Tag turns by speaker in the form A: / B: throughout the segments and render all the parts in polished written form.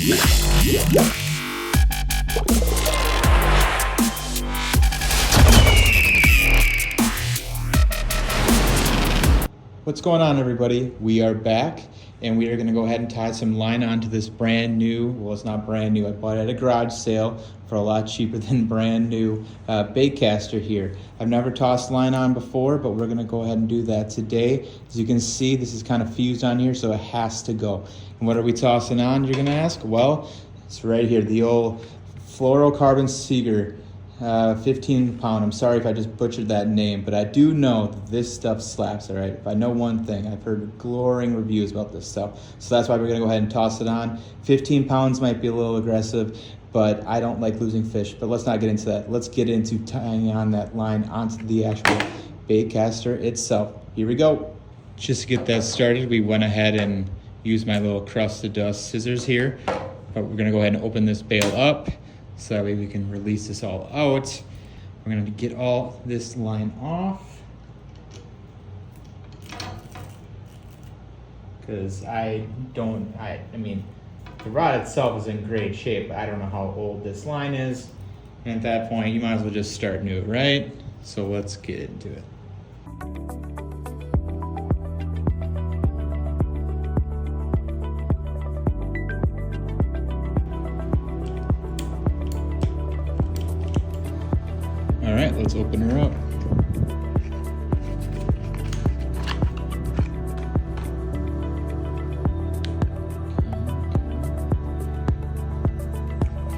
A: What's going on, everybody? We are back, and we are going to go ahead and tie some line onto this brand new, well, it's not brand new, I bought it at a garage sale for a lot cheaper than brand new baitcaster here. I've never tossed line on before, but we're going to go ahead and do that today. As you can see, this is kind of fused on here, so it has to go. And what are we tossing on, you're going to ask? Well, it's right here, the old fluorocarbon Seaguar 15 pound. I'm sorry if I just butchered that name, but I do know that this stuff slaps, all right? If I know one thing, I've heard glowing reviews about this stuff. So that's why we're gonna go ahead and toss it on. 15 pounds might be a little aggressive, but I don't like losing fish. But let's not get into that. Let's get into tying on that line onto the actual baitcaster itself. Here we go. Just to get that started, we went ahead and used my little crust of dust scissors here. But we're gonna go ahead and open this bail up, so that way we can release this all out. We're gonna get all this line off, because I mean, the rod itself is in great shape, but I don't know how old this line is. And at that point, you might as well just start new, right? So let's get into it. All right, let's open her up.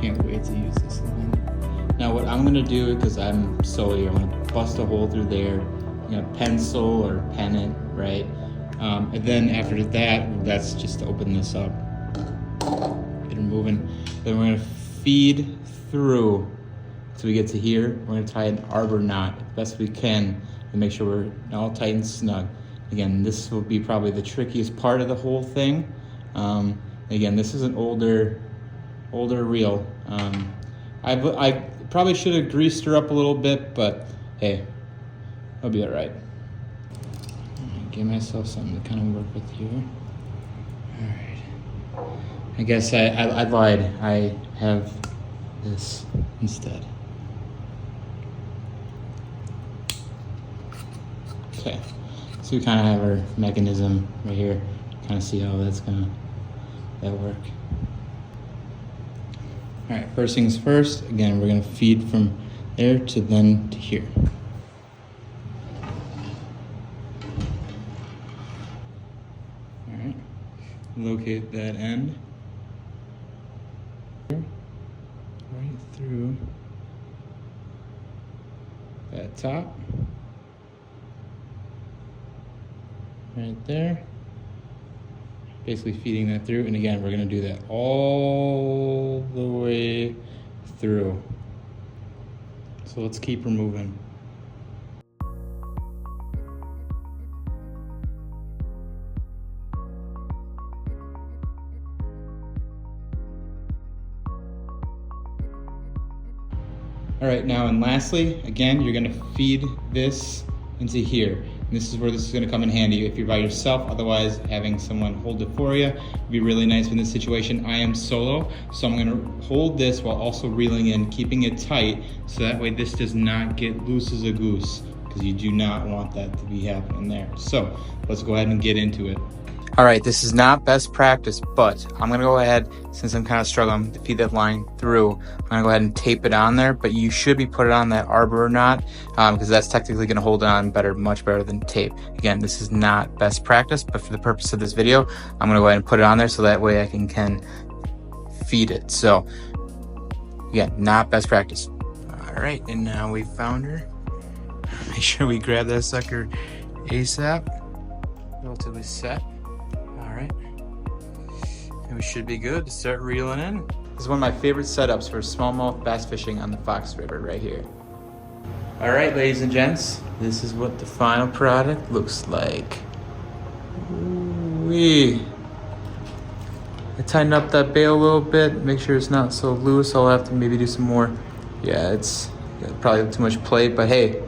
A: Can't wait to use this line. Now what I'm gonna do, because I'm solo, I'm gonna bust a hole through there. I'm gonna pencil or pen it, right? And then after that, that's just to open this up. Get her moving. Then we're gonna feed through. So we get to here, we're gonna tie an arbor knot as best we can to make sure we're all tight and snug. Again, this will be probably the trickiest part of the whole thing. Again, this is an older reel. I probably should have greased her up a little bit, but hey, I'll be all right. Give myself something to kind of work with here. All right. I guess I lied. I have this instead. Okay, so we kind of have our mechanism right here. Kind of see how that's gonna work. All right, first things first. Again, we're gonna feed from there to then to here. All right, locate that end. Right through that top. Right there, basically feeding that through, and again we're going to do that all the way through. So let's keep her moving. All right, now and lastly, again, you're going to feed this into here. This is where this is going to come in handy if you're by yourself. Otherwise, having someone hold it for you would be really nice in this situation. I am solo, so I'm going to hold this while also reeling in, keeping it tight, so that way this does not get loose as a goose, because you do not want that to be happening there. So let's go ahead and get into it. All right, this is not best practice, but I'm gonna go ahead, since I'm kind of struggling to feed that line through, I'm gonna go ahead and tape it on there, but you should be putting on that arbor knot, because that's technically gonna hold it on better, much better than tape. Again, this is not best practice, but for the purpose of this video, I'm gonna go ahead and put it on there so that way I can feed it. So, again, not best practice. All right, and now we found her. Make sure we grab that sucker ASAP. Relatively set. Alright, and we should be good to start reeling in. This is one of my favorite setups for smallmouth bass fishing on the Fox River right here. Alright, ladies and gents, this is what the final product looks like. Ooh-wee. I tighten up that bail a little bit, make sure it's not so loose. I'll have to maybe do some more. Yeah, it's probably too much plate, but hey,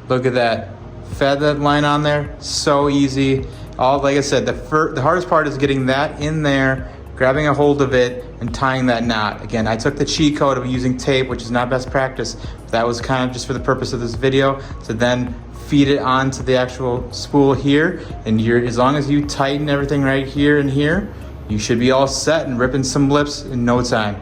A: look at that. Fed that line on there, so easy. Like I said, the hardest part is getting that in there grabbing a hold of it and tying that knot. Again, I took the cheat code of using tape, which is not best practice. That was kind of just for the purpose of this video, to then feed it onto the actual spool here. And as long as you tighten everything right here and here, you should be all set and ripping some lips in no time.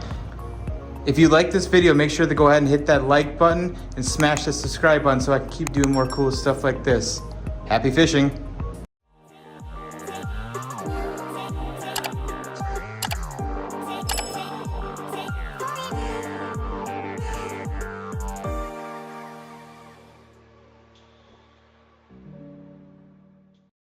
A: If you like this video, make sure to go ahead and hit that like button and smash the subscribe button so I can keep doing more cool stuff like this. Happy fishing.